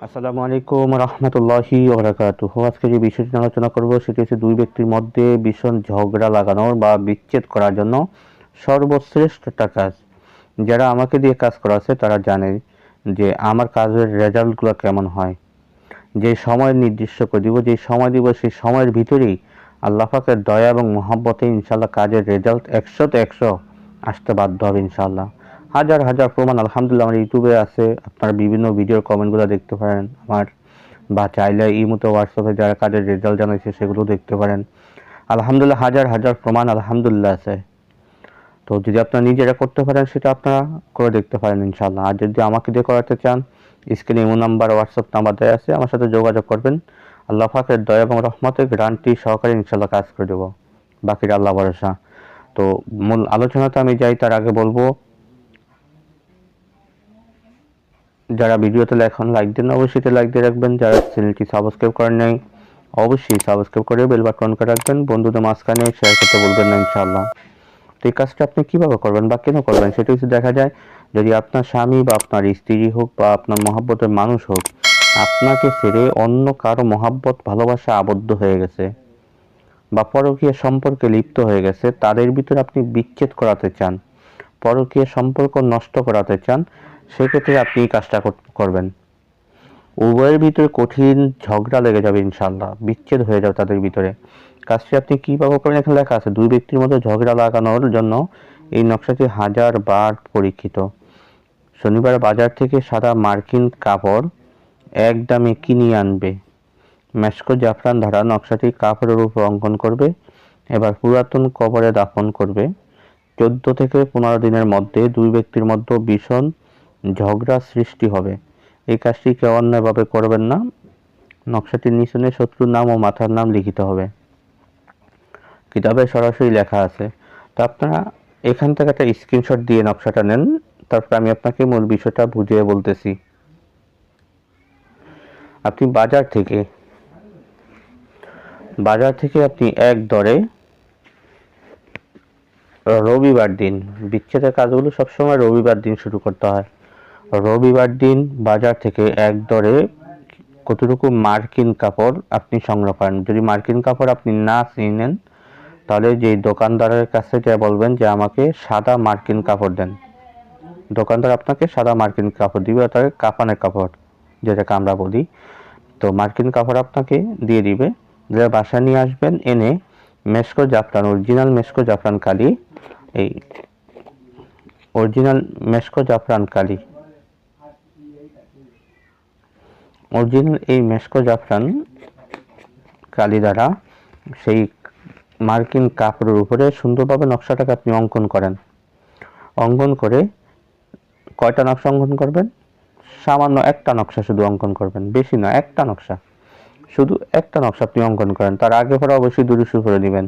আসসালামু আলাইকুম রহমতুল্লাহি ওয়া বারাকাতুহু। আজকে যে বিষয়টি নিয়ে আলোচনা করব সেটি হচ্ছে দুই ব্যক্তির মধ্যে ভীষণ ঝগড়া লাগানোর বা বিচ্ছেদ করার জন্য সর্বশ্রেষ্ঠ একটা কাজ। যারা আমাকে দিয়ে কাজ করাচ্ছে তারা জানে যে আমার কাজের রেজাল্টগুলো কেমন হয়। যে সময় নির্দিষ্ট করে দিব, যে সময় দিব সেই সময়ের ভিতরেই আল্লাহ পাকের দয়া এবং মহব্বতে ইনশাআল্লাহ কাজের রেজাল্ট 100তে 100 আসতে বাধ্য হবে ইনশাআল্লাহ। হাজার হাজার প্রমাণ আলহামদুলিল্লাহ আমার ইউটিউবে আছে, আপনারা বিভিন্ন ভিডিওর কমেন্টগুলো দেখতে পারেন আমার, বা চাইলে ইমোতে হোয়াটসঅ্যাপে যারা কাজের রেজাল্ট জানাইছে সেগুলো দেখতে পারেন। আলহামদুলিল্লাহ হাজার হাজার প্রমাণ আলহামদুলিল্লাহ আছে। তো যদি আপনারা নিজেরা করতে পারেন সেটা আপনারা করে দেখতে পারেন ইনশাআল্লাহ। আর যদি আমাকে দিয়ে করাতে চান, স্ক্রিনে ইমো নাম্বার হোয়াটসঅ্যাপ নাম্বার দেওয়া আছে, আমার সাথে যোগাযোগ করবেন। আল্লাহ পাকের দয়া এবং রহমতে গ্যারান্টি সহকারে ইনশাআল্লাহ কাজ করে দেবো, বাকিটা আল্লাহ ভরসা। তো মূল আলোচনাতে আমি যাই তার আগে বলবো, যারা ভিডিওতে এখন লাইক দেন অবশ্যই লাইক দিয়ে রাখবেন। যারা চ্যানেলটি সাবস্ক্রাইব করেন নাই অবশ্যই সাবস্ক্রাইব করে বেল বাটন করে রাখবেন। বন্ধুদের মাঝখানে শেয়ার করতে বলবেন না ইনশাআল্লাহ। তো এই কাজটা আপনি কীভাবে করবেন বা কেন করবেন সেটা হচ্ছে দেখা যায়, যদি আপনার স্বামী বা আপনার স্ত্রী হোক বা আপনার মহব্বতের মানুষ হোক আপনাকে ছেড়ে অন্য কারো মহব্বত ভালোবাসা আবদ্ধ হয়ে গেছে বা পরকীয় সম্পর্কে লিপ্ত হয়ে গেছে, তাদের ভিতরে আপনি বিচ্ছেদ করাতে চান, পরকীয় সম্পর্ক নষ্ট করাতে চান, সেক্ষেত্রে আপনি এই কাজটা করবেন। উভয়ের ভিতরে কঠিন ঝগড়া লেগে যাবে ইনশাআল্লাহ, বিচ্ছেদ হয়ে যাবে তাদের ভিতরে। কাজটি আপনি কীভাবে করবেন এখানে লেখা আছে। দুই ব্যক্তির মধ্যে ঝগড়া লাগানোর জন্য এই নকশাটি 1000 বার পরীক্ষিত। শনিবার বাজার থেকে সাদা মার্কিন কাপড় এক দামে কিনিয়ে আনবে। মেশকো জাফরান ধারা নকশাটি কাপড়ের উপর অঙ্কন করবে। এবার পুরাতন কবরে দাফন করবে। 14 থেকে 15 দিনের মধ্যে দুই ব্যক্তির মধ্যে ভীষণ ঝগড়া সৃষ্টি হবে। এই কাজটি কেউ অন্যায়ভাবে করবেন না। নকশাটির নিচনে শত্রুর নাম ও মাথার নাম লিখিত হবে। কিতাবে সরাসরি লেখা আছে। তো আপনারা এখান থেকে একটা স্ক্রিনশট দিয়ে নকশাটা নেন, তারপর আমি আপনাকে মূল বিষয়টা বুঝিয়ে বলতেছি। আপনি বাজার থেকে আপনি এক দরে রবিবার দিন, বিচ্ছেদের কাজগুলো সবসময় রবিবার দিন শুরু করতে হয়। রবিবার দিন বাজার থেকে এক দরে কতটুকু মার্কিন কাপড় আপনি সংগ্রহ করেন। যদি মার্কিন কাপড় আপনি না চিনেন তাহলে যে দোকানদারের কাছে যা বলবেন যে আমাকে সাদা মার্কিন কাপড় দেন, দোকানদার আপনাকে সাদা মার্কিন কাপড় দিবে, অর্থাৎ কাফানের কাপড় যেটাকে আমরা বলি। তো মার্কিন কাপড় আপনাকে দিয়ে দিবে, দিয়ে বাসায় নিয়ে আসবেন। এনে মেশকো জাফরান, অরিজিনাল মেশকো জাফরান কালি, এই অরিজিনাল মেশকো জাফরান কালি, অরিজিনাল এই মেশকো জাফরান কালি দ্বারা সেই মার্কিন কাপড়ের উপরে সুন্দরভাবে নকশাটাকে আপনি অঙ্কন করেন। অঙ্কন করে কয়টা নকশা অঙ্কন করবেন? সামান্য একটা নকশা শুধু অঙ্কন করবেন, বেশি নয়, একটা নকশা, শুধু একটা নকশা আপনি অঙ্কন করেন। তার আগে পরে অবশ্যই দুরূহ করে নেবেন।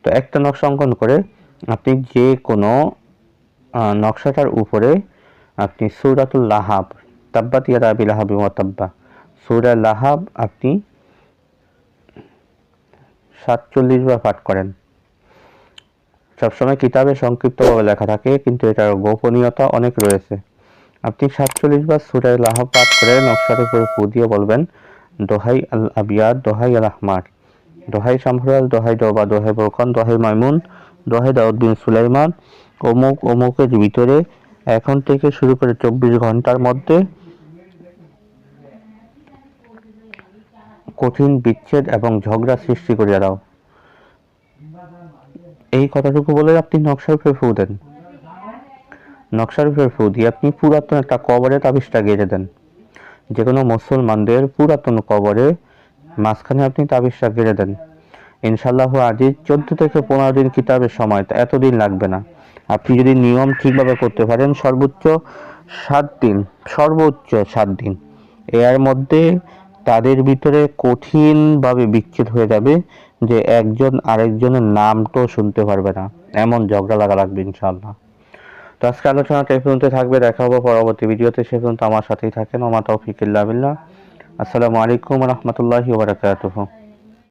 তো একটা নকশা অঙ্কন করে আপনি যে কোনো নকশাটার উপরে আপনি সূরাতুল লাহাব, তাব্বাত ইয়াদা আবি লাহাবিন ওয়া তাব্বা, সূরা লাহাব আপনি 47 বার পাঠ করেন। সবসময় কিতাবে সংক্ষিপ্তভাবে লেখা থাকে, কিন্তু এটার গোপনীয়তা অনেক রয়েছে। আপনি 47 বার সূরা লাহাব পাঠ করে নকশার উপরে ফু দিয়ে বলবেন, দোহাই আল আবিয়াদ, দোহাই আল আহমার, দোহাই শামসুল, দোহাই দোবা, দোহাই বরকন, দোহাই মাইমুন, দোহাই দাউদ বিন সুলাইমান, অমুক অমুকের ভিতরে এখন থেকে শুরু করে 24 ঘন্টার মধ্যে কঠিন বিচ্ছেদ এবং ঝগড়া সৃষ্টি করিয়া দাও। এই কথাটুকু বলে আপনি নকশার উপরে ফু দেন। নকশার উপরে ফু দিয়ে আপনি পুরাতন একটা কবরে তাবিজটা গেড়ে দেন। যে কোনো মুসলমানদের পুরাতন কবরে মাঝখানে আপনি তাবিজটা গেড়ে দেন। ইনশাআল্লাহ আজিজ 14 থেকে 15 দিন কিতাবের সময়, এতদিন লাগবে না। আপনি যদি নিয়ম ঠিকভাবে করতে পারেন সর্বোচ্চ 7 দিন, সর্বোচ্চ 7 দিন, এর মধ্যে তাদের ভিতরে কঠিনভাবে বিচ্ছেদ হয়ে যাবে যে একজন আরেকজনের নামটাও শুনতে পারবে না, এমন ঝগড়া লাগা লাগবে ইনশাআল্লাহ। তো আজকে আলোচনাটা এই পর্যন্ত থাকবে, দেখা হবে পরবর্তী ভিডিওতে। সে পর্যন্ত আমার সাথেই থাকেন। ওমা তৌফিক ইল্লা বিল্লাহ। আসসালামু আলাইকুম ওয়া রাহমাতুল্লাহি ওয়া বারাকাতুহু।